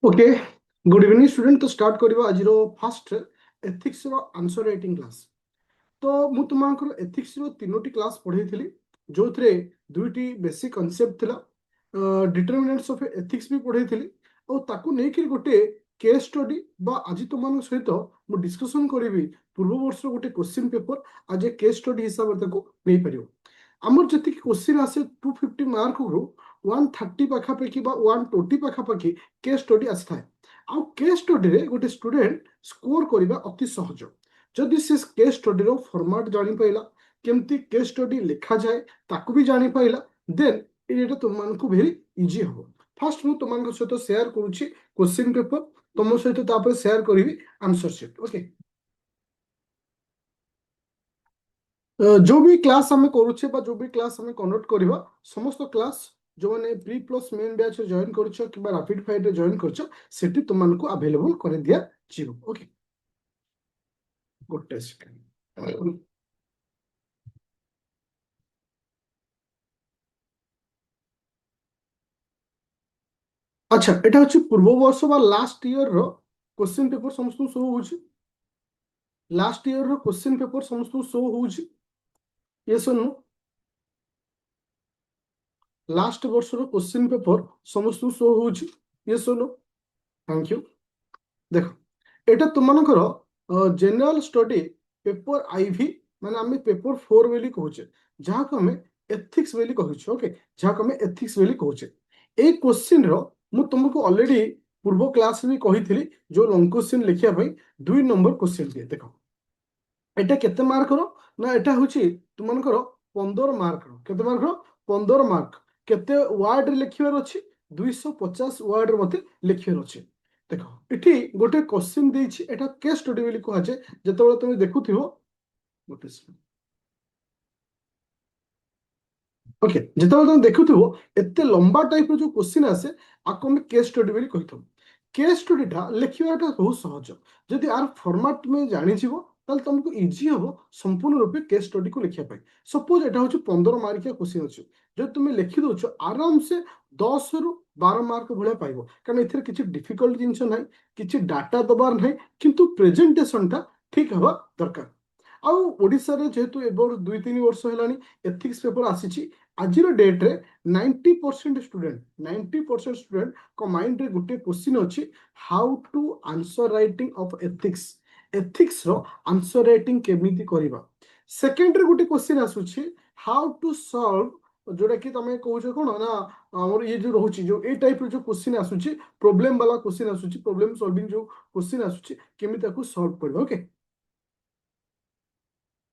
Okay good evening student. तो start करवा आज फास्ट एथिक्स रो आंसर राइटिंग क्लास। तो मु तुमको एथिक्स रो तीनोटी क्लास पढ़ाई जो थे दुईटी बेसिक कॉन्सेप्ट थिला डिटरमिनेंट्स ऑफ एथिक्स भी पढ़ाई और ताकू लेकिन गोटे केस स्टडी बा आज तुम सहित मु डिस्कशन करी पूर्व वर्ष गोटे क्वेश्चन पेपर आज ए केस स्टडी हिसाब से नहीं पार आमर जी क्वेश्चन आसे 250 मार्क रु 130 पाखापाखि 120 पाखापाखि केस स्टडी आसी आउ केस स्टडी रे गोटे स्टूडेंट स्कोर करबा अति सहज जदि से केस स्टडी रो फॉर्मेट जानि पाइला केमती केस स्टडी लिखा जाए ताकू भी जानि पाइला देन एटा तुमको वेरी इजी हो। फास्ट मु तुमको सहित शेयर करूची क्वेश्चन पेपर तुम सहित तापर शेयर करी आंसर शीट। ओके जो भी क्लास आम करुचे जो भी क्लास आम कंडक्ट करवा समस्त क्लास जो मैंने pre plus main batch join कर रैपिड फायर जॉइन कर तुमको अवेलेबल कर दिया जीव। ओके गोटे सेकेंड। अच्छा एटा हচ্ছে पूर्व वर्ष बा लास्ट ईयर रो क्वेश्चन पेपर समस्त शो होची लास्ट ईयर रो क्वेश्चन पेपर समस्त शो होची यस और नो लास्ट वर्ष रो क्वेश्चन पेपर समस्त शो होची यस और नो थैंक यू। देखो एटा तुमनकर जनरल स्टडी पेपर आईवी माने आमे पेपर 4 बेली कहूचे जहा को हमें एथिक्स बेली कहूचे। ओके जहा को हमें एथिक्स बेली कहूचे ए क्वेश्चन रो मु तुमको ऑलरेडी पूर्व क्लास में कही थी जो लॉन्ग क्वेश्चन लिखिया भाई 2 नंबर क्वेश्चन दिए। देखो एटा केते मार्क रो ना एटा होची तुमनकर 15 मार्क रो केते मार्क रो 15 मार्क केते वर्ड रे लिखिबार अछि 250 वर्ड रे मते लिखिबार अछि। देखो इठी गोटे क्वेश्चन देछि एटा केस स्टडी बेली कहै छै जेतबेले तुम देखुथिबो गोटे ओके जेतबेले तुम देखुथिबो एते लंबा टाइप रो जो क्वेश्चन आसे आको हम केस स्टडी बेली कहिथौ। केस स्टडीटा लिखवाटा बहुत सहज जदि आर फॉर्मेट में जानी ताहले तुमको इजी हम संपूर्ण रूपे केस स्टडी को लिखा सपोज एटा हूँ 15 मार्किया क्वेश्चन अच्छे जो तुम लिखि दौच आराम से 10 रु 12 मार्क भाया पाइब कारण ए किसी डिफिकल्ट जिनस ना कि डाटा दबार ना किंतु प्रेजेंटेशनटा ठीक हवा दरकार। आउ ओडिशा रे जेहेतु एबर 2-3 वर्ष हेलानी एथिक्स पेपर आसीची आजिर डेट रे 90% स्टूडेंट को माइंड रे गुटे क्वेश्चन अछि how to answer writing of ethics ethics रो आंसर राइटिंग केमिति करिबा। सेकंड रे गुटे क्वेश्चन आसुछि हाउ टू सॉल्व जोड़ा कि तमे कहउछ कोन ना हमर ये जो रहउछि जो ए टाइप रो जो क्वेश्चन आसुछि प्रॉब्लम वाला क्वेश्चन आसुछि प्रॉब्लम सॉल्विंग जो क्वेश्चन आसुछि केमिति ताकू सॉल्व करबा। ओके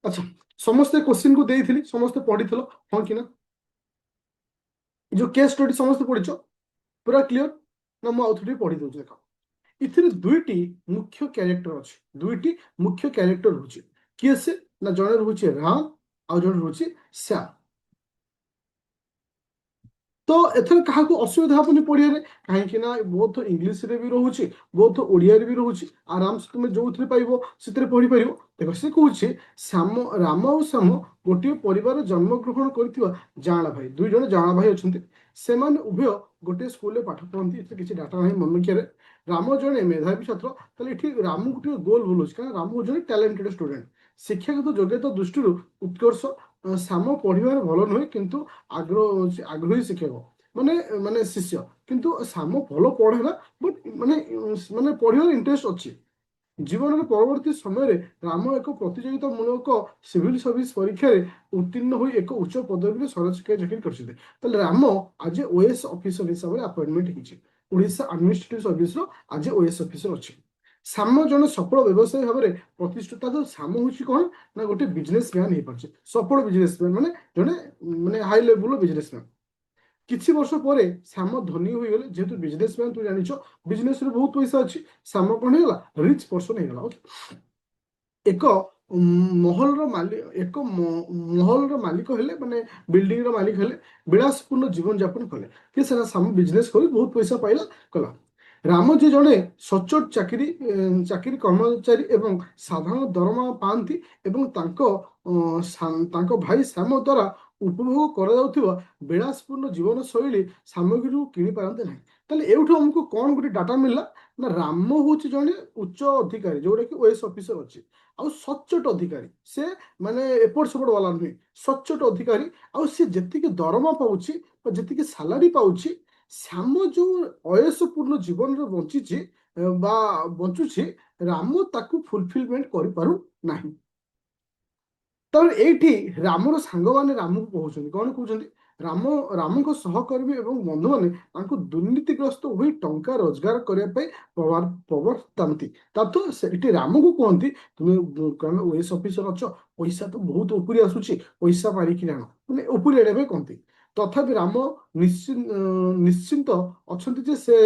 अच्छा समस्ते क्वेश्चन को देइथिली समस्ते पढ़िथिलो हां कि ना जो केस स्टडी समस्ते पढ़िछ पूरा क्लियर ना मु आउथडी पढ़ी दउछ। देखो इथिरे दुईटी मुख्य कैरेक्टर अछि दुईटी मुख्य कैरेक्टर होछि किए से ना जणे रहउछि राम आ जणे रहउछि श्याम। तो एथर क्या असुविधा हेनी पढ़िया कहीं बहुत इंग्लीश रे भी रोचे बहुत ओडिया भी रोचे आराम से तुम जो पाइब से पढ़ी पार। देख से कौन श्याम राम और श्याम गोटे परिवार जन्म ग्रहण कर जाणा भाई दुई जन जाणा भाई अच्छा से उभय गोटे स्कूल पाठ पढ़ती किसी डाटा ना मन रखिए राम जड़े मेधावी छात्र ये राम गोटे गोल भूल कारण राम हूँ जन टैलेंटेड स्टूडेंट शिक्षागत योग्यता दृष्टि उत्कर्ष श्याम पढ़ार भल नुहे किंतु आग्रही शिक्षक माने माने शिष्य किंतु श्याम भल पढ़ेला बट माने माने पढ़ार इंटरेस्ट अच्छी जीवन में परवर्ती समय राम एक प्रतियोगिता मूलक सिविल सर्विस परीक्षा उत्तीर्ण हो एक उच्च पदवी सरकारी चाकरी कर राम आज ओएस ऑफिसर हिसाब से अपॉइंटमेंट होती ओडिशा एडमिनिस्ट्रेटिव सर्विस आज ओएस ऑफिसर अच्छे। श्याम जन सफल व्यवसायी भाव में प्रतिष्ठित तो श्याम हूँ कौन ना गोटे बिजनेसमैन हो पारे सफल बिजनेसमैन माने जड़े माने हाई लेवल बिजनेसमैन किछि वर्ष पर श्याम धनी हो गले जेहेतु बिजनेसमैन तू जानिछ बिजनेस रे बहुत पैसा अच्छी श्याम कौन होगा रिच पर्सन होगा। एक महल मालिक एक महल मालिक हेले माने बिल्डिंग रो मालिक हेले विलासपूर्ण जीवन यापन कले कि श्याम बिजनेस कर बहुत पैसा पाइला कला। राम जी जड़े सचोट चाकरी चाकरी कर्मचारी एवं साधारण दरमा पाती एवं तांको भाई श्याम द्वारा ଉପଭୋଗ କରାଯାଉଥିବା ବିଳାସପୂର୍ଣ୍ଣ ଜୀବନଶୈଳୀ ସାମଗ୍ରୀରୁ କିଣି ପାରନ୍ତି ନାହିଁ। ତାହେଲେ ଏଇଠୁ ଆମକୁ କ'ଣ ଗୋଟେ ଡାଟା ମିଳିଲା ନା ରାମ ହେଉଛି ଜଣେ ଉଚ୍ଚ ଅଧିକାରୀ, ଯୋଉଟାକି OS ଅଫିସର ଅଛି, ଆଉ ସଚ୍ଚୋଟ ଅଧିକାରୀ। ସେ ମାନେ ଏପଟ ସେପଟ ବାଲା ନୁହେଁ, ସଚ୍ଚୋଟ ଅଧିକାରୀ। ଆଉ ସେ ଯେତିକି ଦରମା ପାଉଛି ବା ଯେତିକି ସାଲାରୀ ପାଉଛି, ଶ୍ୟାମ ଯୋଉ ଅୟସପୂର୍ଣ୍ଣ ଜୀବନରେ ବଞ୍ଚିଛି ବା ବଞ୍ଚୁଛି, ରାମ ତାକୁ ଫୁଲଫିଲମେଣ୍ଟ କରିପାରୁ ନାହିଁ। ତାପରେ ଏଇଠି ରାମର ସାଙ୍ଗମାନେ ରାମକୁ କହୁଛନ୍ତି, କ'ଣ କହୁଛନ୍ତି? ରାମଙ୍କ ସହକର୍ମୀ ଏବଂ ବନ୍ଧୁମାନେ ତାଙ୍କୁ ଦୁର୍ନୀତିଗ୍ରସ୍ତ ହୋଇ ଟଙ୍କା ରୋଜଗାର କରିବା ପାଇଁ ପ୍ରବର୍ତ୍ତାନ୍ତି। ତ ଏଠି ରାମକୁ କୁହନ୍ତି ତୁମେ କାରଣ OS ଅଫିସର ଅଛ, ପଇସା ତ ବହୁତ ଉପରି ଆସୁଛି, ପଇସା ମାରିକି ଆଣ, ମାନେ ଉପରି ଆଣିବା ପାଇଁ କହନ୍ତି। ତଥାପି ରାମ ନିଶ୍ଚିନ୍ତ ଅଛନ୍ତି ଯେ ସେ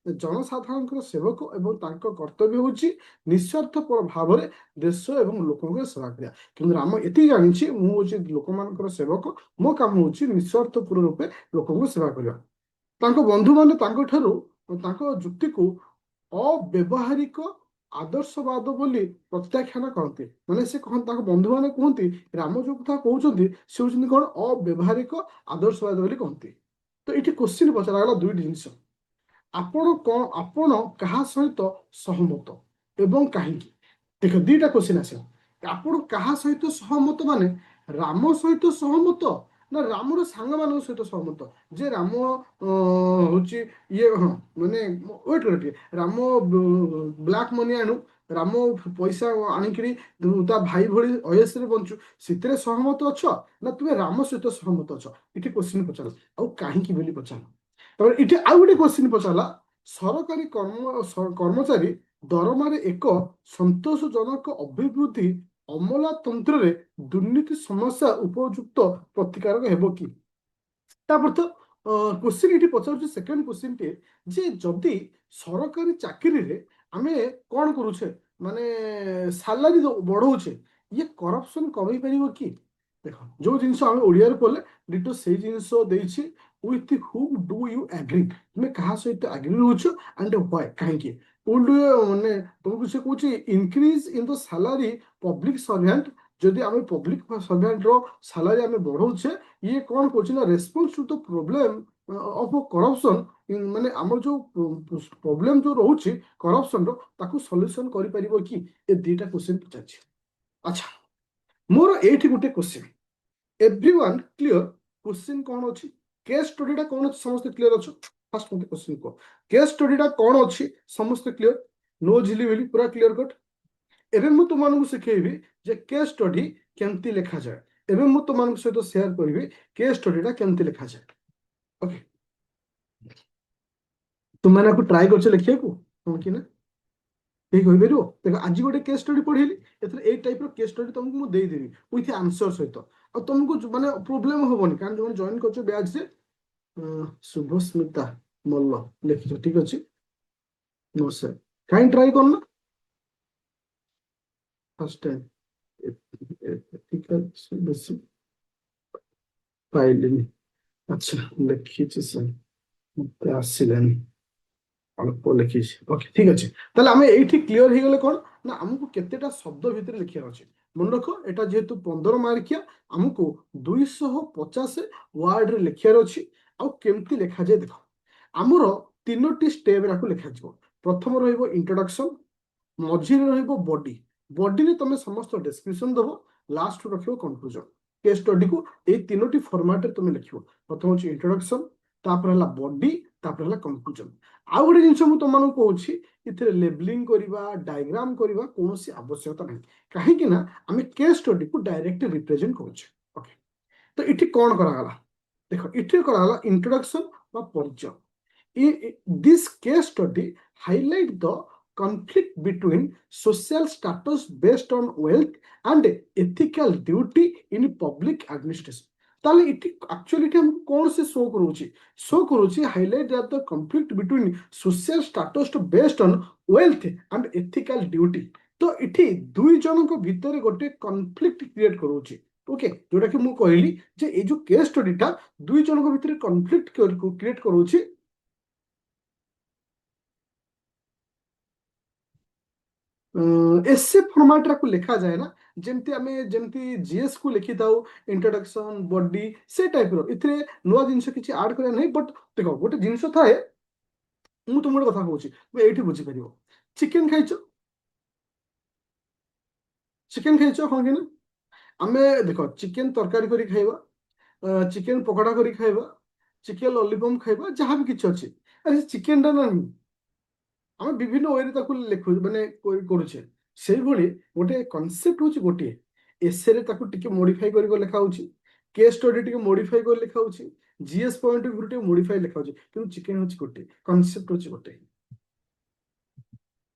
ଜନସାଧାରଣଙ୍କର ସେବକ ଏବଂ ତାଙ୍କ କର୍ତ୍ତବ୍ୟ ହେଉଛି ନିଃସ୍ୱାର୍ଥ ଭାବରେ ଦେଶ ଏବଂ ଲୋକଙ୍କର ସେବା କରିବା। କିନ୍ତୁ ରାମ ଏତିକି ଜାଣିଛି, ମୁଁ ହେଉଛି ଲୋକମାନଙ୍କର ସେବକ, ମୋ କାମ ହେଉଛି ନିଃସ୍ୱାର୍ଥପୂର୍ଣ୍ଣ ରୂପେ ଲୋକଙ୍କୁ ସେବା କରିବା। ତାଙ୍କ ବନ୍ଧୁମାନେ ତାଙ୍କଠାରୁ ତାଙ୍କ ଯୁକ୍ତିକୁ ଅବ୍ୟବହାରିକ ଆଦର୍ଶବାଦ ବୋଲି ପ୍ରତ୍ୟାଖ୍ୟାନ କରନ୍ତି। ମାନେ ସେ କହନ୍ତି, ତାଙ୍କ ବନ୍ଧୁମାନେ କୁହନ୍ତି ରାମ ଯୋଉ କଥା କହୁଛନ୍ତି ସେ ହଉଛନ୍ତି କ'ଣ ଅବ୍ୟବହାରିକ ଆଦର୍ଶବାଦ ବୋଲି କହନ୍ତି। ତ ଏଠି କୋଶ୍ଚିନ୍ ପଚରାଗଲା ଦୁଇଟି ଜିନିଷ, ଆପଣ କାହା ସହିତ ସହମତ ଏବଂ କାହିଁକି? ଦେଖ, ଦିଟା କୋଶ୍ଚିନ୍ ଆସିବ। ଆପଣ କାହା ସହିତ ସହମତ ମାନେ ରାମ ସହିତ ସହମତ ନା ରାମର ସାଙ୍ଗମାନଙ୍କ ସହିତ ସହମତ ଯେ ରାମ ହଉଛି ଇଏ, ହଁ ମାନେ ୱେଟ୍ କର ଟିକେ, ରାମ ବ୍ଲାକ୍ ମନି ଆଣୁ, ରାମ ପଇସା ଆଣିକିରି ତା ଭାଇ ଭଳି ଅୟସରେ ବଞ୍ଚୁ, ସେଥିରେ ସହମତ ଅଛ ନା ତୁମେ ରାମ ସହିତ ସହମତ ଅଛ? ଏଠି କୋଶ୍ଚିନ୍ ପଚାର। ଆଉ କାହିଁକି ବୋଲି ପଚାର। ତାପରେ ଏଠି ଆଉ ଗୋଟେ କୋଶ୍ଚିନ୍ ପଚାରିଲା, ସରକାରୀ କର୍ମଚାରୀ ଦରମାରେ ଏକ ସନ୍ତୋଷଜନକ ଅଭିବୃଦ୍ଧି ଅମଲାତନ୍ତ୍ରରେ ଦୁର୍ନୀତି ସମସ୍ୟା ଉପଯୁକ୍ତ ପ୍ରତିକାରକ ହେବ କି? ତାପରେ ତ କୋଶ୍ଚିନ୍ ଏଠି ପଚାରୁଛି, ସେକେଣ୍ଡ କୋଶ୍ଚିନ୍ଟି ଯେ ଯଦି ସରକାରୀ ଚାକିରିରେ ଆମେ କ'ଣ କରୁଛେ ମାନେ ସାଲାରୀ ବଢଉଛେ, ଇଏ କରପସନ କମେଇ ପାରିବ କି? ଦେଖ, ଯୋଉ ଜିନିଷ ଆମେ ଓଡ଼ିଆରେ କଲେ ଡିଟୋ ସେଇ ଜିନିଷ ଦେଇଛି, with whom do you agree, ତୁମେ କାହା ସହିତ ଆଗ୍ରି ରହୁଛ ଆଣ୍ଡ ହ୍ୱାଇ, କାହିଁକି? ମାନେ ତୁମକୁ ସେ କହୁଛି increase in the salary public servant, ଯଦି ଆମେ ପବ୍ଲିକ ସର୍ଭାଣ୍ଟର ସାଲାରୀ ଆମେ ବଢଉଛେ, ଇଏ କ'ଣ କରୁଛି ନା response to the problem of corruption, ମାନେ ଆମର ଯୋଉ ପ୍ରୋବ୍ଲେମ ଯୋଉ ରହୁଛି କରପସନର, ତାକୁ ସଲ୍ୟୁସନ କରିପାରିବ କି? ଏ ଦିଟା କୋଶ୍ଚିନ୍ ପଚାରିଛି। ଆଚ୍ଛା, ମୋର ଏଇଠି ଗୋଟେ କୋଶ୍ଚିନ୍, ଏଭ୍ରିୱାନ୍ କ୍ଲିୟର? କୋଶ୍ଚିନ୍ କ'ଣ ଅଛି, କେସ୍ ଷ୍ଟଡିଟା କ'ଣ ଅଛି, ସମସ୍ତେ କ୍ଲିୟର ଅଛ? ଫାର୍ଷ୍ଟ ମୋତେ କୋଶ୍ଚିନ୍ କୁହ, କେସ୍ ଷ୍ଟଡିଟା କ'ଣ ଅଛି, ସମସ୍ତେ କ୍ଲିୟର? ନୋ ଝିଲିମିଲି, ପୁରା କ୍ଲିୟର କଟ୍। ଏବେ ମୁଁ ତୁମମାନଙ୍କୁ ଶିଖେଇବି ଯେ କେସ୍ ଷ୍ଟଡି କେମିତି ଲେଖାଯାଏ। ଏବେ ମୁଁ ତୁମମାନଙ୍କ ସହିତ ସେୟାର କରିବି କେସ୍ ଷ୍ଟଡିଟା କେମିତି ଲେଖାଯାଏ। ଓକେ, ତୁମମାନେ ଆକୁ ଟ୍ରାଏ କରୁଛ ଲେଖିବାକୁ କ'ଣ କି ନା? କେହି କହିପାରିବ? ଦେଖ, ଆଜି ଗୋଟେ କେସ୍ ଷ୍ଟଡି ପଢେଇଲି, ଏଥିରେ ଏଇ ଟାଇପ୍ର କେସ୍ ଷ୍ଟଡି ତମକୁ ମୁଁ ଦେଇଦେବି ୱିଥ୍ ଆନ୍ସର ସହିତ, ଆଉ ତମକୁ ମାନେ ପ୍ରୋବ୍ଲେମ ହବନି, କାରଣ ଯୋଉମାନେ ଜଏନ୍ କରୁଛ ବ୍ୟାଚରେ। ଶୁଭସ୍ମିତା ମଲ୍ଲ ଲେଖିଛ, ଠିକ ଅଛି, ନୋ ସାର୍, କାହିଁ ଟ୍ରାଏ କରୁନ ଫାର୍ଷ୍ଟ ଟାଇମ୍? ଠିକ ଅଛି, ବେଶୀ ପାଇଲିନି। ଆଚ୍ଛା, ଲେଖିଛି ସାର୍, ମତେ ଆସିଲାନି, ଅଳ୍ପ ଲେଖିଛି। ଓକେ, ଠିକ ଅଛି। ତାହେଲେ ଆମେ ଏଇଠି କ୍ଲିୟର ହେଇଗଲେ କ'ଣ ନା ଆମକୁ କେତେଟା ଶବ୍ଦ ଭିତରେ ଲେଖିବାର ଅଛି। ମନେ ରଖ, ଏଟା ଯେହେତୁ 15 ମାର୍କିଆ, ଆମକୁ 250 ୱାର୍ଡରେ ଲେଖିବାର ଅଛି। ଆଉ କେମିତି ଲେଖାଯାଏ ଦେଖ, ଆମର 3ଟି ଷ୍ଟେପ୍ ୟାକୁ ଲେଖାଯିବ। ପ୍ରଥମ ରହିବ ଇଣ୍ଟ୍ରୋଡକ୍ସନ, ମଝିରେ ରହିବ ବଡି, ବଡିରେ ତମେ ସମସ୍ତ ଡେସ୍କ୍ରିପସନ ଦେବ, ଲାଷ୍ଟକୁ ରଖିବ କନକ୍ଲୁଜନ। କେସ୍ ଷ୍ଟଡିକୁ ଏଇ 3ଟି ଫର୍ମାଟରେ ତମେ ଲେଖିବ। ପ୍ରଥମ ହେଉଛି ଇଣ୍ଟ୍ରୋଡକ୍ସନ, ତାପରେ ହେଲା ବଡି, ତାପରେ ହେଲା କନକ୍ଲୁଜନ। ଆଉ ଗୋଟେ ଜିନିଷ ମୁଁ ତମମାନଙ୍କୁ କହୁଛି, ଏଥିରେ ଲେବଲିଂ କରିବା, ଡାଇଗ୍ରାମ କରିବା କୌଣସି ଆବଶ୍ୟକତା ନାହିଁ, କାହିଁକି ନା ଆମେ କେସ୍ ଷ୍ଟଡିକୁ ଡାଇରେକ୍ଟ ରିପ୍ରେଜେଣ୍ଟ କରୁଛେ। ଓକେ, ତ ଏଠି କ'ଣ କରାଗଲା ଦେଖ, ଏଠି କରାଗଲା ଇଣ୍ଟ୍ରୋଡକ୍ସନ ବା ପରିଚୟ। This case study highlight the conflict between social status based on wealth and ethical duty in public administration. তাহলে এটি আকচুয়ালি এটি আমাকে কোন সে শো করুছি highlight the conflict between social status based on wealth and ethical duty. তো এটি দুই জনক ভিতরে গোটে কনফ্লিক্ট ক্রিয়েট করুছি। ওকে, जोटा कि मु कहली जे ए जो केस स्टडीटा दुई जनक भितर कनफ्लिक्ट क्रिएट करूची। ଏସେ ଫର୍ମାଟ୍ରେ ଲେଖା ଯାଏ ନା, ଯେମିତି ଆମେ ଯେମିତି ଜିଏସ୍ କୁ ଲେଖିଥାଉ ଇଣ୍ଟ୍ରୋଡକ୍ସନ ବଡି ସେ ଟାଇପର। ଏଥିରେ ନୂଆ ଜିନିଷ କିଛି ଆଡ୍ କରିବା ନାହିଁ। ବଟ୍ ଦେଖ ଗୋଟେ ଜିନିଷ ଥାଏ, ମୁଁ ତୁମ ଗୋଟେ କଥା କହୁଛି, ମୁଁ ଏଇଠି ବୁଝିପାରିବ। ଚିକେନ ଖାଇଛ? ଚିକେନ ଖାଇଛ ହଁ କି ନା? ଆମେ ଦେଖ ଚିକେନ ତରକାରୀ କରି ଖାଇବା, ଚିକେନ ପକୋଡା କରି ଖାଇବା, ଚିକେନ ଲଲିପପ ଖାଇବା, ଯାହା ବି କିଛି ଅଛି, ଆରେ ଚିକେନଟା ନାହିଁ, ଆମେ ବିଭିନ୍ନ ୱେରେ ତାକୁ ଲେଖୁ ମାନେ କରୁଛେ। ସେଇଭଳି ଗୋଟେ କନସେପ୍ଟ ହଉଛି ଗୋଟିଏ, ଏସେରେ ତାକୁ ଟିକେ ମୋଡିଫାଇ କରି ଲେଖା ହଉଛି, କେସ୍ ଷ୍ଟଡି ଟିକେ ମୋଡିଫାଇ କରି ଲେଖା ହଉଛି, ଜିଏସ୍ ପଏଣ୍ଟ ଅଫ ଭ୍ୟୁ ଟିକେ ମୋଡିଫାଇ ଲେଖା ହଉଛି, କିନ୍ତୁ ଚିକେନ ହଉଛି ଗୋଟେ, କନସେପ୍ଟ ହଉଛି ଗୋଟେ।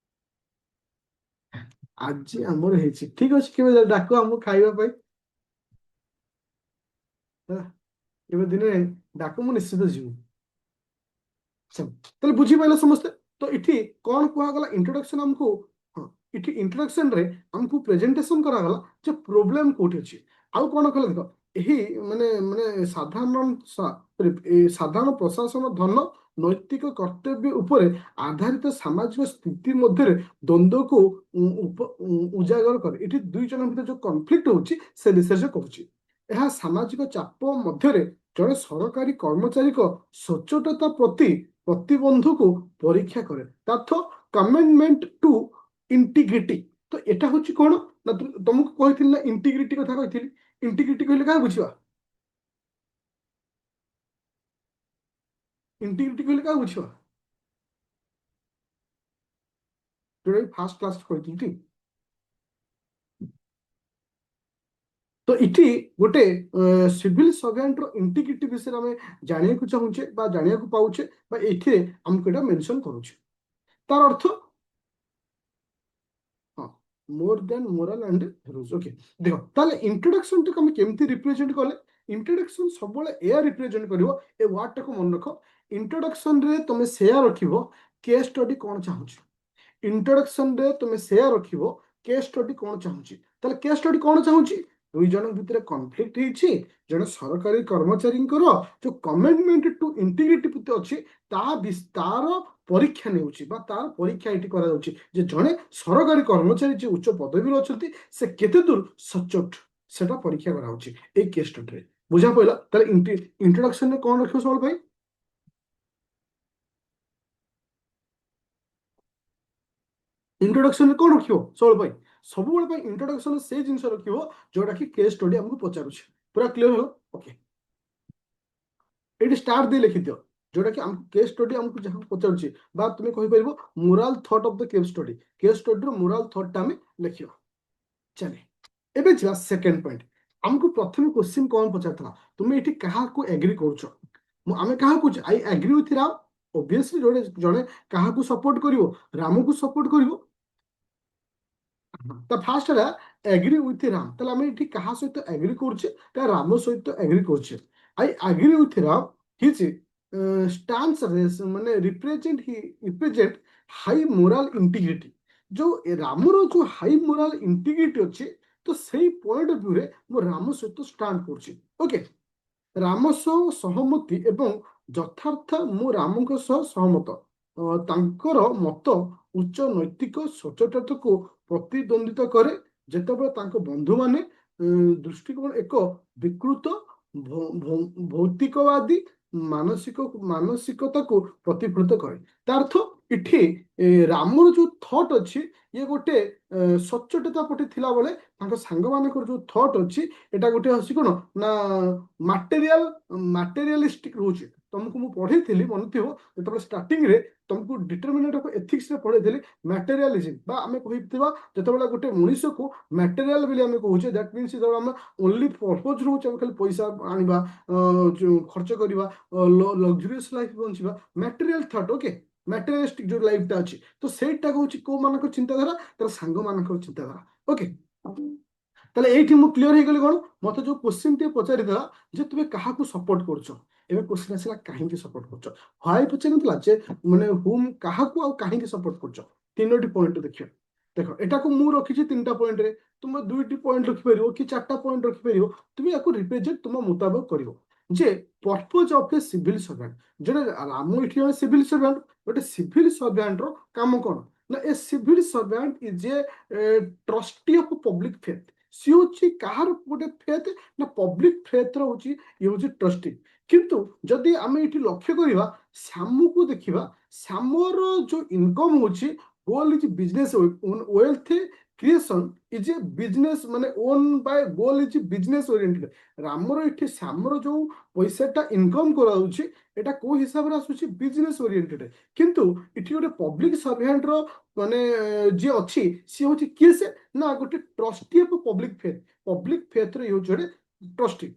ଆଜି ଆମର ହେଇଛି, ଠିକ ଅଛି, କେବେ ଡାକ ଆମକୁ ଖାଇବା ପାଇଁ ହେଲା। କେବେ ଦିନେ ଡାକ, ମୁଁ ନିଶ୍ଚିତ ଯିବି। ଆଚ୍ଛା, ତାହେଲେ ବୁଝିପାରିଲେ ସମସ୍ତେ? ତ ଏଠି କଣ କୁହାଗଲା ଇଣ୍ଟ୍ରୋଡକ୍ସନ ଆମକୁ, ହଁ, ଏଠି ଇଣ୍ଟ୍ରୋଡକ୍ସନ ରେ ଆମକୁ ପ୍ରେଜେଣ୍ଟେସନ କରାଗଲା ଯେ ପ୍ରୋବ୍ଲେମ କୋଉଠି ଅଛି। ଆଉ କଣ କଲେ ଦେଖ, ଏହି ମାନେ ମାନେ ସାଧାରଣ ପ୍ରଶାସନ ଧନ ନୈତିକ କର୍ତ୍ତବ୍ୟ ଉପରେ ଆଧାରିତ ସାମାଜିକ ସ୍ଥିତି ମଧ୍ୟରେ ଦ୍ୱନ୍ଦ୍ୱକୁ ଉଜାଗର କରେ। ଏଠି ଦୁଇ ଜଣଙ୍କ ଭିତରେ ଯୋଉ କନଫ୍ଲିକ୍ଟ ହଉଛି ସେ ବିଷୟରେ କହୁଛି। ଏହା ସାମାଜିକ ଚାପ ମଧ୍ୟରେ ଜଣେ ସରକାରୀ କର୍ମଚାରୀଙ୍କ ସଚ୍ଚୋଟତା ପ୍ରତି ପ୍ରତିବନ୍ଧକୁ ପରୀକ୍ଷା କରେ। ତାର୍ଥ କମିଟମେଣ୍ଟ ଟୁ ଇଣ୍ଟିଗ୍ରିଟି। ତ ଏଟା ହଉଛି କଣ ନା, ତମକୁ କହିଥିଲି ନା ଇଣ୍ଟିଗ୍ରିଟି କଥା କହିଥିଲି। ଇଣ୍ଟିଗ୍ରିଟି କହିଲେ କାହା ବୁଝିବା? ଇଣ୍ଟିଗ୍ରିଟି କହିଲେ କାହା ବୁଝିବା? ଯୋଉଟା ଫାର୍ଷ୍ଟ କ୍ଲାସ କହିଥିଲି ଠିକ। ତ ଏଠି ଗୋଟେ ସିଭିଲ ସର୍ଭେଣ୍ଟର ଇଣ୍ଟିଗ୍ରିଟି ବିଷୟରେ ଆମେ ଜାଣିବାକୁ ଚାହୁଁଛେ ବା ଜାଣିବାକୁ ପାଉଛେ, ବା ଏଥିରେ ଆମକୁ ଏଟା ମେନସନ କରୁଛେ। ତାର ଅର୍ଥ ହଁ, ମୋର ଦେନ୍ ମୋରାଲ ଆଣ୍ଡ ହେରୋଜ। ଓକେ, ଦେଖ ତାହେଲେ ଇଣ୍ଟ୍ରୋଡକ୍ସନ ଟାକୁ ଆମେ କେମିତି ରିପ୍ରେଜେଣ୍ଟ କଲେ? ଇଣ୍ଟ୍ରୋଡକ୍ସନ ସବୁବେଳେ ଏୟା ରିପ୍ରେଜେଣ୍ଟ କରିବ, ଏ ୱାର୍ଡ ଟାକୁ ମନେ ରଖ। ଇଣ୍ଟ୍ରୋଡକ୍ସନ ରେ ତମେ ସେୟା ରଖିବ କେସ୍ ଷ୍ଟଡି କଣ ଚାହୁଁଛି। ଇଣ୍ଟ୍ରୋଡକ୍ସନ ରେ ତମେ ସେୟା ରଖିବ କେସ୍ ଷ୍ଟଡି କଣ ଚାହୁଁଛି। ତାହେଲେ କେସ୍ ଷ୍ଟଡି କଣ ଚାହୁଁଛି? ଦୁଇ ଜଣଙ୍କ ଭିତରେ କନଫ୍ଲିକ୍ଟ ହେଇଛି, ଜଣେ ସରକାରୀ କର୍ମଚାରୀଙ୍କର ଯୋଉ କମିଟମେଣ୍ଟ ଟୁ ଇଣ୍ଟିଗ୍ରିଟି ପ୍ରତି ଅଛି, ତାର ପରୀକ୍ଷା ନେଉଛି ବା ତାର ପରୀକ୍ଷା ଏଠି କରାଯାଉଛି ଯେ ଜଣେ ସରକାରୀ କର୍ମଚାରୀ ଯେ ଉଚ୍ଚ ପଦବୀରେ ଅଛନ୍ତି ସେ କେତେ ଦୂର ସଚ୍ଚୋଟ, ସେଟା ପରୀକ୍ଷା କରାଯାଉଛି ଏଇ କେସ୍ ଷ୍ଟଡିରେ। ବୁଝା ପଇଲା? ତାହେଲେ ଇଣ୍ଟ୍ରୋଡକ୍ସନରେ କଣ ରଖିବ ସବୁବେଳେ ପାଇଁ? ଇଣ୍ଟ୍ରୋଡକ୍ସନରେ କଣ ରଖିବ ସବୁବେଳେ ପାଇଁ? ସବୁବେଳେ ପାଇଁ ଇଣ୍ଟ୍ରୋଡକ୍ସନ ସେଇ ଜିନିଷ ରଖିବ ଯୋଉଟା କି କେସ୍ ଷ୍ଟଡି ଆମକୁ ପଚାରୁଛି। ପୁରା କ୍ଲିୟର ହେଲା? ଓକେ, ଏଇଠି ଷ୍ଟାର୍ଟ ଦେଇ ଲେଖିଦିଅ ଯୋଉଟା କି ଆମକୁ କେସ୍ ଷ୍ଟଡି ଆମକୁ ଯାହା ପଚାରୁଛି, ବା ତୁମେ କହିପାରିବ moral thought of the case study. Case ଷ୍ଟଡିର ମୋରାଲ ଥଟ୍ ଟା ଆମେ ଲେଖିବା। ଚାଲେ, ଏବେ ଯିବା ସେକେଣ୍ଡ ପଏଣ୍ଟ। ଆମକୁ ପ୍ରଥମେ କ୍ୱେଶ୍ଚିନ୍ କଣ ପଚାରିଥିଲା, ତୁମେ ଏଠି କାହାକୁ ଏଗ୍ରି କରୁଛ? ଆମେ କାହାକୁ କହୁଛେ I agree with Ram. Obviously ଜଣେ ଜଣେ କାହାକୁ ସପୋର୍ଟ କରିବ? ରାମକୁ ସପୋର୍ଟ କରିବ। ତା ଫାର୍ଷ୍ଟ ହେଲା ଏଗ୍ରି ୱିଥ ରାମ। ତାହେଲେ ଆମେ ଏଠି କାହା ସହିତ ଏଗ୍ରି କରୁଛେ? ତା ରାମ ସହିତ ଏଗ୍ରି କରୁଛେ। I agree with Ram his stands ମାନେ ରିପ୍ରେଜେଣ୍ଟ ହାଇ ମୋରାଲ ଇଣ୍ଟିଗ୍ରିଟି। ଯୋଉ ରାମର ଯୋଉ ହାଇ ମୋରାଲ ଇଣ୍ଟିଗ୍ରିଟି ଅଛି, ତ ସେଇ ପଏଣ୍ଟ ଅଫ ଭ୍ୟୁରେ ମୁଁ ରାମ ସହିତ ଷ୍ଟାଣ୍ଡ କରୁଛି। ଓକେ, ରାମ ସହ ସହମତି ଏବଂ ଯଥାର୍ଥ, ମୁଁ ରାମଙ୍କ ସହ ସହମତ। ତାଙ୍କର ମତ ଉଚ୍ଚ ନୈତିକ ସଚେତନତାକୁ ପ୍ରତିଦ୍ୱନ୍ଦିତ କରେ, ଯେତେବେଳେ ତାଙ୍କ ବନ୍ଧୁମାନେ ଦୃଷ୍ଟିକୋଣ ଏକ ବିକୃତ ଭୌତିକବାଦୀ ମାନସିକତାକୁ ପ୍ରତିଫଳିତ କରେ। ତା ଅର୍ଥ ଏଠି ରାମର ଯୋଉ ଥଟ୍ ଅଛି, ଇଏ ଗୋଟେ ସଚ୍ଚୋଟତା ପଟେ ଥିଲା ବେଳେ ତାଙ୍କ ସାଙ୍ଗମାନଙ୍କର ଯୋଉ ଥଟ୍ ଅଛି ଏଟା ଗୋଟେ ଅଛି କଣ ନା ମାଟେରିଆଲିଷ୍ଟିକ ରହୁଛି। ତମକୁ ମୁଁ ପଢେଇଥିଲି ମନେ ଥିବ, ଯେତେବେଳେ ଷ୍ଟାର୍ଟିଂରେ ତମକୁ ଡିଟରମିନେଣ୍ଟ ଅଫ ଏଥିକ୍ସରେ ପଢେଇଥିଲି ମ୍ୟାଟେରିଆଲିଜିମ୍, ବା ଆମେ କହିଥିବା ଯେତେବେଳେ ଗୋଟେ ମଣିଷକୁ ମ୍ୟାଟେରିଆଲ ବୋଲି ଆମେ କହୁଛେ, ଦ୍ୟାଟ ମିନ୍ସ ଯେତେବେଳେ ଆମେ ଓନ୍ଲି ପର୍ପୋଜ ରହୁଛି ଆମେ ଖାଲି ପଇସା ଆଣିବା, ଖର୍ଚ୍ଚ କରିବା, ଲକ୍ଜରିୟସ୍ ଲାଇଫ ବଞ୍ଚିବା, ମ୍ୟାଟେରିଆଲ ଥଟ୍। ଓକେ, ମ୍ୟାଟେରିଆଲିଷ୍ଟିକ ଯୋଉ ଲାଇଫଟା ଅଛି, ତ ସେଇଟା ହଉଛି କୋଉମାନଙ୍କ ଚିନ୍ତାଧାରା? ତାର ସାଙ୍ଗମାନଙ୍କର ଚିନ୍ତାଧାରା। ଓକେ, ତାହେଲେ ଏଇଠି ମୁଁ କ୍ଲିୟର ହେଇଗଲି କଣ, ମତେ ଯୋଉ କ୍ୱେଶ୍ଚିନ୍ ଟିକେ ପଚାରିଥିଲା ଯେ ତୁମେ କାହାକୁ ସପୋର୍ଟ କରୁଛ, ଏବେ କ୍ୱେଶ୍ଚିନ୍ ଆସିଲା କାହିଁକି ସପୋର୍ଟ କରୁଛ। ହ୍ୱାଇ ପଚାରିନଥିଲା ଯେ ମାନେ ହୁମ୍, କାହାକୁ ଆଉ କାହିଁକି ସପୋର୍ଟ କରୁଛ। ତିନୋଟି ପଏଣ୍ଟ ଦେଖିବା। ଦେଖ ଏଟାକୁ ମୁଁ ରଖିଛି ତିନିଟା ପଏଣ୍ଟରେ, ତୁମେ ଦୁଇଟି ପଏଣ୍ଟ ରଖିପାରିବ କି ଚାରିଟା ପଏଣ୍ଟ ରଖିପାରିବ। ତୁମେ ୟାକୁ ରିପ୍ରେଜେଣ୍ଟ ତୁମ ମୁତାବକ କରିବ ଯେ purpose of a civil servant. ଜଣେ ରାମ ଏଠି ଜଣେ ସିଭିଲ ସର୍ଭାଣ୍ଟ, ଗୋଟେ ସିଭିଲ ସର୍ଭାଣ୍ଟର କାମ କଣ ନା a civil servant is a trustee of public faith. ସିଏ ହଉଛି କାହାର ଗୋଟେ ଫେଥ ନା ପବ୍ଲିକ ଫେଥର ହଉଛି ଇଏ ହଉଛି ଟ୍ରଷ୍ଟି। କିନ୍ତୁ ଯଦି ଆମେ ଏଠି ଲକ୍ଷ୍ୟ କରିବା ଶ୍ୟାମକୁ ଦେଖିବା, ଶ୍ୟାମର ଯୋଉ ଇନକମ୍ ହଉଛି goal is business wealth creation is a business ମାନେ own by goal is business oriented. ରାମର ଏଠି ଶ୍ୟାମର ଯୋଉ ପଇସାଟା ଇନକମ୍ କରାଯାଉଛି ଏଟା କୋଉ ହିସାବରେ ଆସୁଛି ବିଜନେସ ଓରିଏଣ୍ଟେଡ। କିନ୍ତୁ ଏଠି ଗୋଟେ ପବ୍ଲିକ ସର୍ଭେଣ୍ଟର ମାନେ ଯିଏ ଅଛି ସିଏ ହଉଛି କିଏ ସେ ନା ଗୋଟେ trustee of public faith. Public ଫେଥର ଇଏ ହଉଛି ଗୋଟେ ଟ୍ରଷ୍ଟି।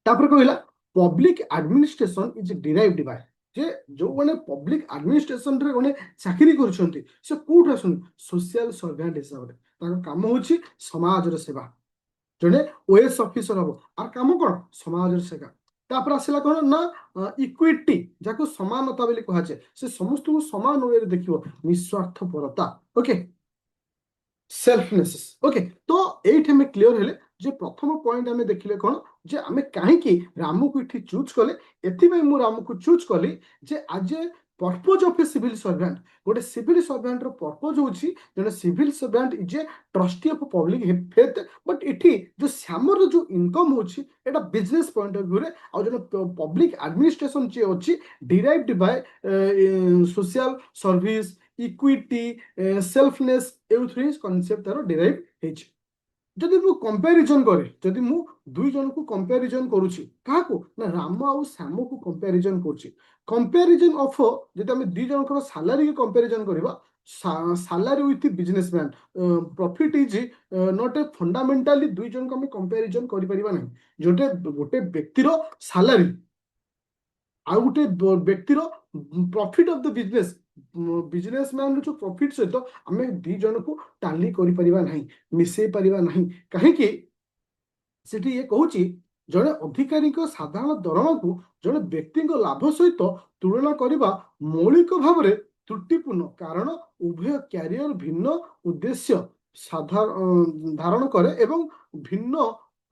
ତାପରେ କହିଲା public administration is derived by, ଯେ ଯୋଉମାନେ ପବ୍ଲିକ ଆଡମିନିଷ୍ଟ୍ରେସନରେ ମାନେ ଚାକିରି କରୁଛନ୍ତି ସେ କୋଉଠୁ ଆସନ୍ତି ସୋସିଆଲ ସର୍ଭେଣ୍ଟ ହିସାବରେ। ତାଙ୍କ କାମ ହଉଛି ସମାଜର ସେବା। ଜଣେ ଓଏସ୍ ଅଫିସର ହବ ଆର କାମ କଣ ସମାଜର ସେବା। ତାପରେ ଆସିଲା କଣ ନା ଇକ୍ୱିଟି, ଯାହାକୁ ସମାନତା ବୋଲି କୁହାଯାଏ। ସେ ସମସ୍ତଙ୍କୁ ସମାନ ୱେରେ ଦେଖିବ, ନିସ୍ୱାର୍ଥପରତା। ଓକେ, ସେଲ୍ଫନେସେସ୍। ଓକେ, ତ ଏଇଠି ଆମେ କ୍ଲିୟର ହେଲେ ଯେ ପ୍ରଥମ ପଏଣ୍ଟ ଆମେ ଦେଖିଲେ କଣ ଯେ ଆମେ କାହିଁକି ରାମକୁ ଏଠି ଚୁଜ୍ କଲେ। ଏଥିପାଇଁ ମୁଁ ରାମକୁ ଚୁଜ୍ କଲି ଯେ as a purpose of a civil servant, ଗୋଟେ ସିଭିଲ ସର୍ଭାଣ୍ଟର ପର୍ପୋଜ ହଉଛି ଜଣେ civil servant is a trustee of public faith. But ଏଠି ଯୋଉ ଶ୍ୟାମର ଯୋଉ ଇନକମ୍ ହଉଛି ଏଟା ବିଜନେସ ପଏଣ୍ଟ ଅଫ ଭ୍ୟୁରେ, ଆଉ ଜଣେ ପବ୍ଲିକ ଆଡମିନିଷ୍ଟ୍ରେସନ ଯିଏ ଅଛି ଡିରାଇଭଡ ବାୟ ସୋସିଆଲ ସର୍ଭିସ ଇକ୍ୱିଟି ସେଲ୍ଫନେସ୍, ଏଉଥିରେ କନସେପ୍ଟ ତାର ଡିରାଇଭ୍ ହେଇଛି। ଯଦି ମୁଁ କମ୍ପାରିଜନ କରେ, ଯଦି ମୁଁ ଦୁଇ ଜଣଙ୍କୁ କମ୍ପାରିଜନ କରୁଛି କାହାକୁ ନା ରାମ ଆଉ ଶ୍ୟାମକୁ କମ୍ପାରିଜନ କରୁଛି। କମ୍ପାରିଜନ ଅଫ ଯଦି ଆମେ ଦି ଜଣଙ୍କର ସାଲାରୀ କମ୍ପାରିଜନ କରିବା, salary with businessman profit is not a fundamentally ଦୁଇ ଜଣଙ୍କୁ ଆମେ କମ୍ପାରିଜନ କରିପାରିବା ନାହିଁ। ଯୋଉଟା ଗୋଟେ ବ୍ୟକ୍ତିର ସାଲାରୀ ଆଉ ଗୋଟେ ବ୍ୟକ୍ତିର profit of the business, business man ଯୋଉ ପ୍ରଫିଟ ସହିତ ଆମେ ଦି ଜଣକୁ ଟାଲି କରିପାରିବା ନାହିଁ, ମିଶେଇ ପାରିବା ନାହିଁ। କାହିଁକି ସେଠି ଇଏ କହୁଛି ଜଣେ ଅଧିକାରୀଙ୍କ ସାଧାରଣ ଦରମାକୁ ଜଣେ ବ୍ୟକ୍ତିଙ୍କ ଲାଭ ସହିତ ତୁଳନା କରିବା ମୌଳିକ ଭାବରେ ତ୍ରୁଟିପୂର୍ଣ୍ଣ, କାରଣ ଉଭୟ କ୍ୟାରିୟର ଭିନ୍ନ ଉଦ୍ଦେଶ୍ୟ ଧାରଣ କରେ ଏବଂ ଭିନ୍ନ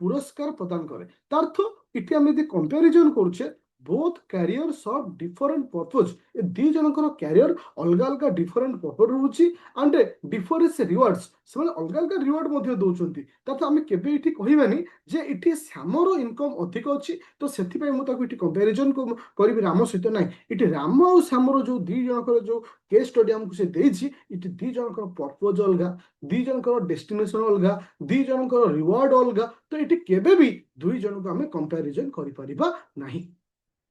ପୁରସ୍କାର ପ୍ରଦାନ କରେ। ତା ଅର୍ଥ ଏଠି ଆମେ ଯଦି କମ୍ପାରିଜନ କରୁଛେ both career serve different purpose, ଏ ଦି ଜଣଙ୍କର କ୍ୟାରିୟର ଅଲଗା ଅଲଗା ଡିଫରେଣ୍ଟ ପର୍ପୋଜ ରହୁଛି ଆଣ୍ଡ ଡିଫରେନ୍ସ ରିୱାର୍ଡସ, ସେମାନେ ଅଲଗା ଅଲଗା ରିୱାର୍ଡ ମଧ୍ୟ ଦଉଛନ୍ତି। ତାପରେ ଆମେ କେବେ ଏଠି କହିବାନି ଯେ ଏଠି ଶ୍ୟାମର ଇନକମ୍ ଅଧିକ ଅଛି ତ ସେଥିପାଇଁ ମୁଁ ତାକୁ ଏଠି କମ୍ପାରିଜନ କରିବି ରାମ ସହିତ। ନାହିଁ, ଏଠି ରାମ ଆଉ ଶ୍ୟାମର ଯୋଉ ଦି ଜଣଙ୍କର ଯୋଉ କେସ୍ ଷ୍ଟଡି ଆମକୁ ସେ ଦେଇଛି, ଏଠି ଦି ଜଣଙ୍କର ପର୍ପୋଜ ଅଲଗା, ଦି ଜଣଙ୍କର ଡେଷ୍ଟିନେସନ ଅଲଗା, ଦି ଜଣଙ୍କର ରିୱାର୍ଡ ଅଲଗା। ତ ଏଠି କେବେ ବି ଦୁଇ ଜଣଙ୍କୁ ଆମେ କମ୍ପାରିଜନ କରିପାରିବା ନାହିଁ।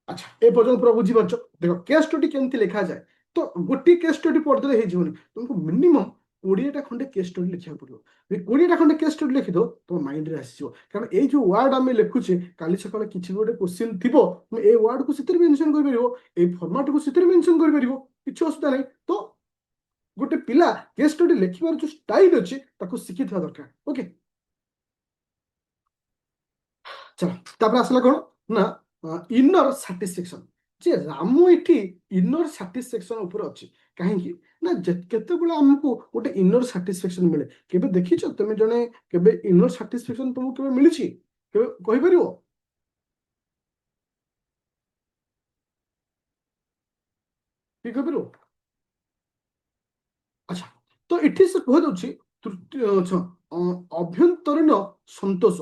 ଆଚ୍ଛା, ଏ ପର୍ଯ୍ୟନ୍ତ ପୁରା ବୁଝିପାରୁଛ। ଦେଖ କେସ୍ ଷ୍ଟଡି କେମିତି ଲେଖାଯାଏ। ତ ଗୋଟିଏ କେସ୍ ଷ୍ଟଡି ପଢିଦେଲେ ହେଇଯିବନି, ତୁମକୁ ମିନିମମ୍ 20ଟା ଖଣ୍ଡେ କେସ୍ ଷ୍ଟଡି ଲେଖିବାକୁ ପଡିବ। 20ଟା ଖଣ୍ଡେ କେସ୍ ଷ୍ଟଡି ଲେଖିଦବ ତମ ମାଇଣ୍ଡରେ ଆସିଯିବ। କାରଣ ଏଇ ଯୋଉ ୱାର୍ଡ ଆମେ ଲେଖୁଛେ କାଲି ସକାଳେ କିଛି ଗୋଟେ କୋଶ୍ଚିନ୍ ଥିବ, ତୁମେ ଏଇ ୱାର୍ଡକୁ ସେଥିରେ ମେନସନ କରିପାରିବ, ଏଇ ଫର୍ମାଟକୁ ସେଥିରେ ମେନସନ କରିପାରିବ, କିଛି ଅସୁବିଧା ନାହିଁ। ତ ଗୋଟେ ପିଲା କେସ୍ ଷ୍ଟଡି ଲେଖିବାର ଯୋଉ ଷ୍ଟାଇଲ ଅଛି ତାକୁ ଶିଖିଥିବା ଦରକାର। ଓକେ, ଚାଲ ତାପରେ ଆସିଲା କଣ ନା ଇନର ସାଟିସ୍ଫ୍ୟାକ୍ସନ, ଯେ ରାମ ଏଠି ଇନର ସାଟିସ୍ଫ୍ୟାକ୍ସନ ଉପରେ ଅଛି। କାହିଁକି ନା କେତେବେଳେ ଆମକୁ ଗୋଟେ ଇନର ସାଟିସ୍ଫ୍ୟାକ୍ସନ ମିଳେ, କେବେ ଦେଖିଛ ତମେ ଜଣେ କେବେ ଇନର ସାଟିସ୍ଫ୍ୟାକ୍ସନ ତମକୁ କେବେ ମିଳିଛି, କେବେ କହିପାରିବ, କି କହିପାରିବ? ଆଚ୍ଛା, ତ ଏଠି ସେ କୁହାଯାଉଛି ଅଭ୍ୟନ୍ତରୀଣ ସନ୍ତୋଷ,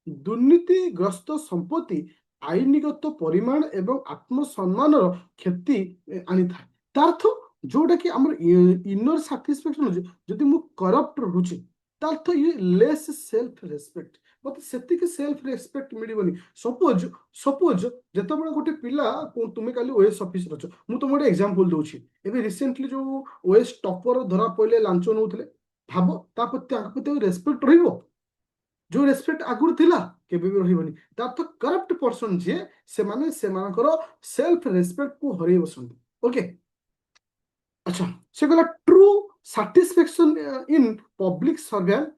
ଦୁର୍ନୀତିଗ୍ରସ୍ତ ସମ୍ପତ୍ତି ଆଇନଗତ ପରିମାଣ ଏବଂ ଆତ୍ମସମ୍ମାନର କ୍ଷତି ଆଣିଥାଏ। ତା ଅର୍ଥ ଯୋଉଟା କି ଆମର ଇନର ସାଟିସ୍ଫ୍ୟାକ୍ସନ ଅଛି, ଯଦି ମୁଁ କରପ୍ଟ ରହୁଛି ତା ଅର୍ଥ ଇଏ ଲେସ୍ ସେଲ୍ଫ ରେସ୍ପେକ୍ଟ, ମତେ ସେତିକି ସେଲ୍ଫ ରେସ୍ପେକ୍ଟ ମିଳିବନି। ସପୋଜ ସପୋଜ ଯେତେବେଳେ ଗୋଟେ ପିଲା, ତୁମେ କାଲି ଓଏସ୍ ଅଫିସର ଅଛ, ମୁଁ ତମକୁ ଗୋଟେ ଏକ୍ସାମ୍ପଲ ଦଉଛି। ଏବେ ରିସେଣ୍ଟଲି ଯୋଉ ଓଏସ୍ ଟପର ଧରା ପଇଲେ ଲାଞ୍ଚ ନଉଥିଲେ, ଭାବ ତା ପ୍ରତି ତାଙ୍କ ପ୍ରତି ରେସ୍ପେକ୍ଟ ରହିବ? ଯୋଉ ରେସ୍ପେକ୍ଟ ଆଗରୁ ଥିଲା କେବେ ବି ରହିବନି। ତା ଅର୍ଥ କରପ୍ଟ ପର୍ସନ ଯିଏ, ସେମାନେ ସେମାନଙ୍କର ସେଲ୍ଫ ରେସ୍ପେକ୍ଟକୁ ହରେଇ ବସନ୍ତି। ଓକେ, ଆଚ୍ଛା, ସେ କହିଲା true satisfaction in public servant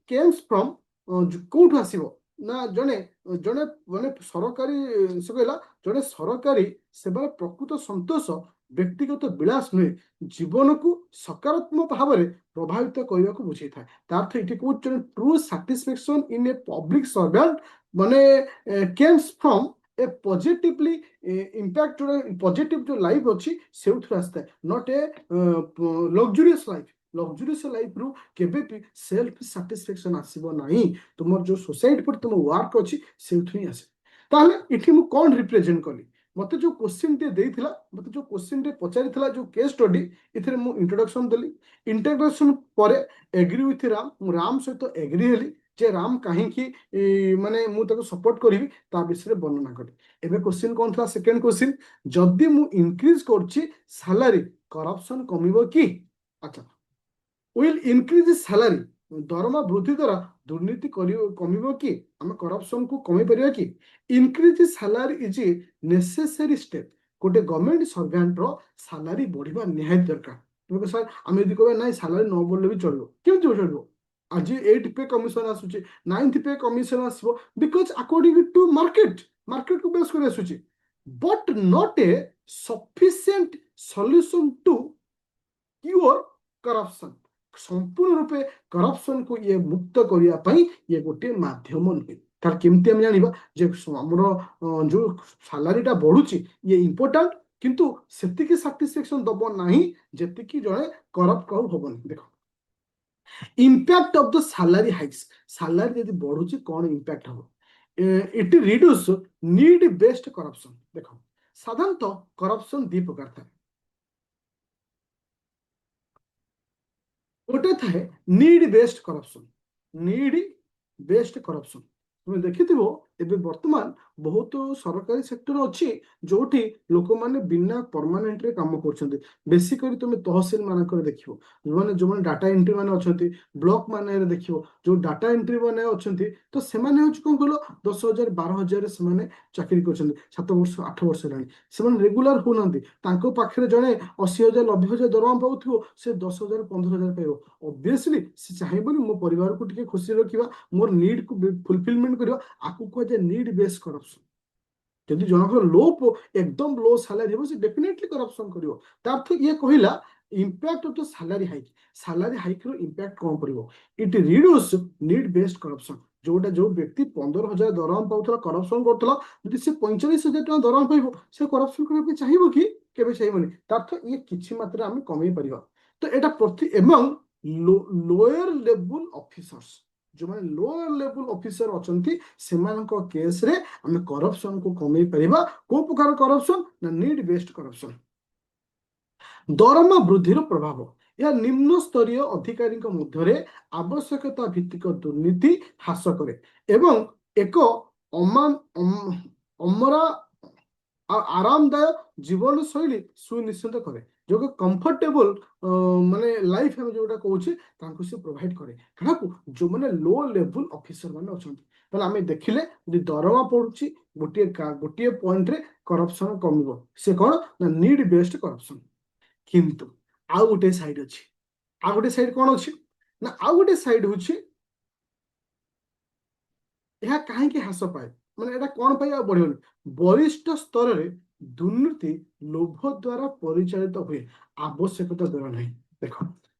comes from, କୋଉଠୁ ଆସିବ ନା ଜଣେ ଜଣେ ମାନେ ସରକାରୀ, ସେ କହିଲା ଜଣେ ସରକାରୀ ସେବାର ପ୍ରକୃତ ସନ୍ତୋଷ ବ୍ୟକ୍ତିଗତ ବିଳାସ ନୁହେଁ, ଜୀବନକୁ ସକାରାତ୍ମକ ଭାବରେ ପ୍ରଭାବିତ କରିବାକୁ ବୁଝେଇଥାଏ। ତା ଅର୍ଥ ଏଠି କହୁଛି ଜଣେ true satisfaction in a public servant ମାନେ comes from a positively impact positive जो लाइफ अच्छी से आसता है not a luxurious life luxurious life रु केबे भी सेल्फ सैटिस्फैक्शन आसीबो नाही तुमर जो सोसाइटी पर तुम वर्क अच्छी से ही आसे ताहले इठी मु कोन रिप्रेजेंट कली मते जो क्वेश्चन टे देइथिला मते जो क्वेश्चन टे पचारिथिला जो केस स्टडी इथिरे मु इंट्रोडक्शन देली इंट्रोडक्शन परे एग्री विथ राम मु राम सहित एग्री हेली जे राम कहीं माने मु ताको सपोर्ट करिवि ता विषय वर्णना करी एबे क्वेश्चन कोन था सेकंड क्वेश्चन जदि मु इंक्रीज करछि सैलरी करप्शन कमिबो की अच्छा विल इंक्रीज सैलरी दरमा वृद्धि द्वारा दुर्नीति कमिबो कि आम करप्शन को कमी परिया कि increase salary is a necessary step गोटे गवर्नमेंट सर्वेंट रो सैलरी बढ़िबा निहायत दरकार तुमको सर आम यदि कहबे नाही सैलरी न बढ़ले भी चलो केमति चलो आज 8 पे कमिशन आसुचे 9th पे कमिशन आसबो because according to market market को बेस कर आसुचे but not a sufficient solution to cure corruption संपूर्ण रूपे करप्शन को ये मुक्त करने ये गोटे मध्यम नुहे तार केमती आम जाना जे आमर जो सैलरीटा बढ़ुची ये इम्पोर्टाट किंतु सेतिकी सैटिस्फैक्शन दब नहीं जेतिकी जड़े करप्ट कहू हबनी देख impact of the salary hikes salary यदि बढ़ुची कौन इम्पैक्ट हम it reduce need based corruption देख साधारणतः करप्शन दी प्रकार था गोटे थाए need based corruption need based corruption तुम देखिथिबो एबे वर्तमान बहुत सरकारी सेक्टर अच्छी जोठी लोक माने बिना परमानेंट रे काम करछन्ते बेसिकली तुम तहसील मानक देखिबो जो माने डाटा एंट्री माने अछन्ते ब्लॉक माने रे देखिबो जो डाटा एंट्री माने अछन्ते तो से माने होछ कोन कहलो 10,000 12,000 से माने चाकरी करछन्ते 7 वर्ष 8 वर्ष लानी से माने रेगुलर होनन्ते तांको पाखरे जणे 80,000 90,000 दरमा पाउथिबो से 10,000 15,000 पाइबो ऑब्वियसली से चाहिबोनी मो परिवार को टिके खुशी रखिबा मोर नीड को फुलफिलमेंट करिबा आकु को जे नीड बेस करप्शन जदि जनकर लो एकदम लो सैलरी हो से डेफिनेटली करप्शन करिवो तार तो ये कहिला impact of the salary hike रो इम्पैक्ट कोन करिवो it reduce need based corruption जोटा जो व्यक्ति 15,000 दरमा पाउथला करप्शन करथला जदि से 45,000 टका दरमा पाइबो से करप्शन करिबो पे चाहिबो कि केबे चाहिबोनी तार तो ये किछि मात्रा हम कमै परिबा तो एटा प्रति एवं लोअर लेवल ऑफिसर्स जो माने लोअर लेवल ऑफिसर अछंती सेमानक केस रे हम करप्शन को कमै परिबा को प्रकार करप्शन ना नीड बेस्ड करप्शन दरमा वृद्धि प्रभाव यह निम्न स्तरीय अधिकारी मध्य आवश्यकता भित्तिक दुर्नीति ह्रास करे एवं एक अमरा आरामदायक जीवन शैली सुनिश्चित करे जो कंफर्टेबल माने लाइफ हम जोटा कहूचे तांको से प्रोवाइड करे कहा जो माने लो लेवल ऑफिसर माने अछंती ताले आमे देखिले जे दरमा पडुची गोटे पॉइंट रे करप्शन कमिबो से कोन ना नीड बेस्ड करप्शन किंतु आउ गोटे साइड अछि आउ गोटे साइड कोन अछि ना आउ गोटे साइड होछि यह कहीं ह्रास पाए माने एटा कोन पाई आ बढ़िबनी वरिष्ठ स्तर रे दुर्नीति लोभ द्वारा परिचालित हुए आवश्यकता द्वारा नहीं देख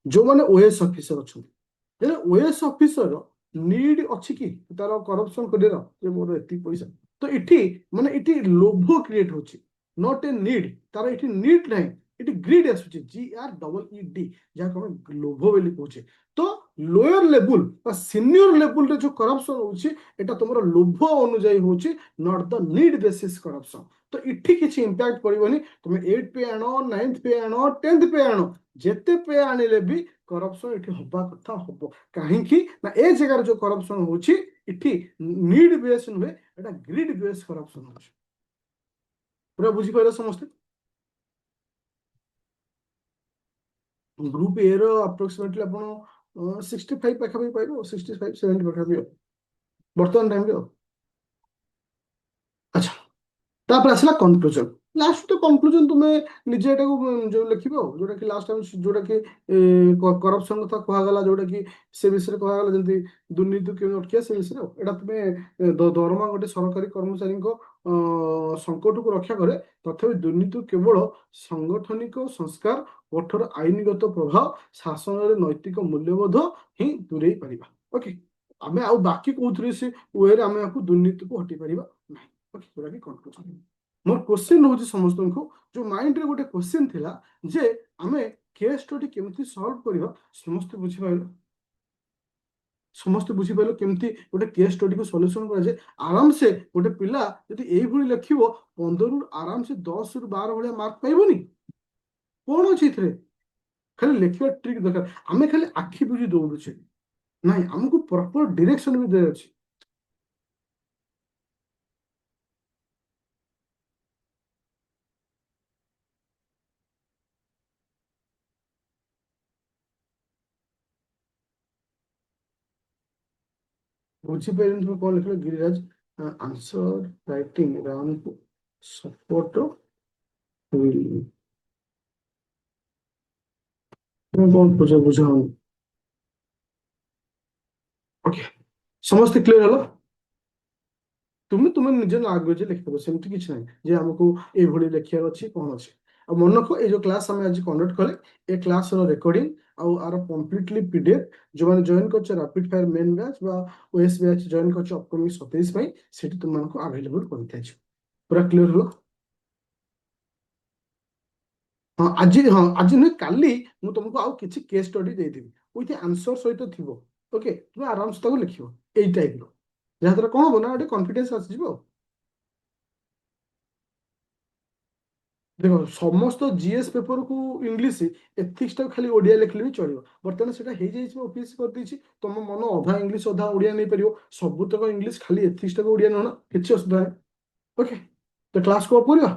जो माने ओएस ऑफिसर अछंती ओएस ऑफिसर नीड अछि कि तार करप्शन करियर जे मोर एति पैसा तो इठी माने इठी लोभ क्रिएट होछि नॉट ए नीड तार इठी नीड नहीं इठी ग्रीड आसुछि GREED जहाँ हम लोभ बोली कहूचे तो लोअर लेवल सीनियर लेवल रे जो करप्शन होछि एटा तुमरो लोभ अनुଯାयी होछि not the need basis corruption तो इठी किछि इंपैक्ट पड़िबनी तुम 8 पे आनो 9th पे आनो 10th पे आनो जेते पे आनिले भी करप्शन इठी होबा कथा होबो काहे कि ना ए जगह जो करप्शन होछि इठी नीड बेस नुहे एटा ग्रीड बेस करप्शन होछि पूरा बुझी पाइला समस्त ग्रुप ए रो अप्रोक्सीमेटली आपण 65 पाखापी पाइबो 65 70 पाखापी वर्तमान टाइम रे अच्छा तापर आसला कंक्लूजन लास्ट तो कंक्लूजन तुम्हें निजे एटा को जो लिखिबो जोटा कि लास्ट टाइम जोटा कि करप्शन कथा कहा गला जोटा कि से विषय कहा गला जंती दुर्नीति के अटकिया से विषय एटा तुम्हें दरमा गोटे सरकारी कर्मचारी को संकट को रक्षा करे तथापि दुर्नीति केवल सांगठनिक संस्कार कठोर आईनगत प्रभाव शासन रे नैतिक मूल्यबोध ही दूरे परिबा ओके आमे आउ बाकी कोथरे से वे रे आमे दुर्नीति को हटि परिबा नहीं ଓକେ ଯୋଉଟାକି କନକ୍ଲୁଜନ। ମୋର କ୍ୱେଶ୍ଚିନ୍ ରହୁଛି ସମସ୍ତଙ୍କୁ, ଯୋଉ ମାଇଣ୍ଡରେ ଗୋଟେ କ୍ୱେଶ୍ଚିନ୍ ଥିଲା ଯେ ଆମେ କେସ୍ ଷ୍ଟଡି କେମିତି ସଲ୍ଭ କରିବା, ସମସ୍ତେ ବୁଝିପାରିଲ? ସମସ୍ତେ ବୁଝିପାରିଲ କେମିତି ଗୋଟେ କେସ୍ ଷ୍ଟଡିକୁ ସଲ୍ୟୁସନ କରାଯାଏ? ଆରାମସେ ଗୋଟେ ପିଲା ଯଦି ଏଇଭଳି ଲେଖିବ 15ରୁ ଆରାମସେ 10ରୁ 12 ଭଳିଆ ମାର୍କ ପାଇବନି। କଣ ଅଛି ଏଥିରେ? ଖାଲି ଲେଖିବା ଟ୍ରିକ୍ ଦରକାର। ଆମେ ଖାଲି ଆଖି ବୁଝି ଦୌଡୁଛେ, ନାଇଁ ଆମକୁ ପ୍ରପର ଡିରେକ୍ସନ ବି ଦେବାର ଅଛି। ବୁଝିପାରିଲିନି তুমি କଣ ଲେଖିଲ Giriraj? Answer writing round support ହୁଇଲ୍। তুমি କଣ ବୁଝାଉନି? ଓକେ, ସମସ୍ତେ କ୍ଲିୟର ହେଲା? ତୁମେ ତୁମେ ନିଜ ଲାଙ୍ଗୁଏଜରେ ଲେଖିଦେବ, ସେମିତି କିଛି ନାହିଁ ଯେ ଆମକୁ ଏଇଭଳି ଲେଖିବାର ଅଛି କଣ ଅଛି। ଆଉ ମନେ ରଖ, ଏଇ ଯୋଉ କ୍ଲାସ ଆମେ ଆଜି କଣ୍ଡକ୍ଟ କଲେ, ଏ କ୍ଲାସର ରେକର୍ଡିଂ ଆଉ ଆର କମ୍ପ୍ଲିଟଲି ପିଡିଏଫ୍ ଯୋଉମାନେ ଜଏନ୍ କରିଛ ରାପିଡ ଫାୟାର ମେନ୍ ବ୍ୟାଚ୍ ବା ଓଏସ୍ ବ୍ୟାଚ୍ ଜଏନ୍ କରିଛ ଅପକମିଂ 27 ପାଇଁ, ସେଠି ତୁମମାନଙ୍କୁ ଆଭେଲେବଲ କରିଥାଇଛି। ପୁରା କ୍ଲିୟର ହଲ? ହଁ ଆଜି, ହଁ ଆଜି ନୁହେଁ କାଲି ମୁଁ ତମକୁ ଆଉ କିଛି କେସ୍ ଷ୍ଟଡି ଦେଇଦେବି ୱିଥ୍ ଆନ୍ସର ସହିତ ଥିବ। ଓକେ, ତୁମେ ଆରାମସେ ତାକୁ ଲେଖିବ ଏଇ ଟାଇପର, ଯାହାଦ୍ୱାରା କଣ ହବ ନା ଗୋଟେ କନଫିଡେନ୍ସ ଆସିଯିବ ଆଉ। ଦେଖ ସମସ୍ତ ଜିଏସ୍ ପେପରକୁ ଇଂଲିଶ, ଏଥିକ୍ସଟାକୁ ଖାଲି ଓଡ଼ିଆ ଲେଖିଲେ ବି ଚଳିବ। ବର୍ତ୍ତମାନ ସେଟା ହେଇଯାଇଛି, ଓପିଏସସି କରିଦେଇଛି। ତମ ମନ ଅଧା ଇଂଲିଶ ଅଧା ଓଡ଼ିଆ ନେଇପାରିବ, ସବୁତକ ଇଂଲିଶ, ଖାଲି ଏଥିକ୍ସଟାକୁ ଓଡ଼ିଆ ନୁହଁ ନା, କିଛି ଅସୁବିଧା ନାହିଁ। ଓକେ, ତ କ୍ଲାସ୍ କଣ କରିବା?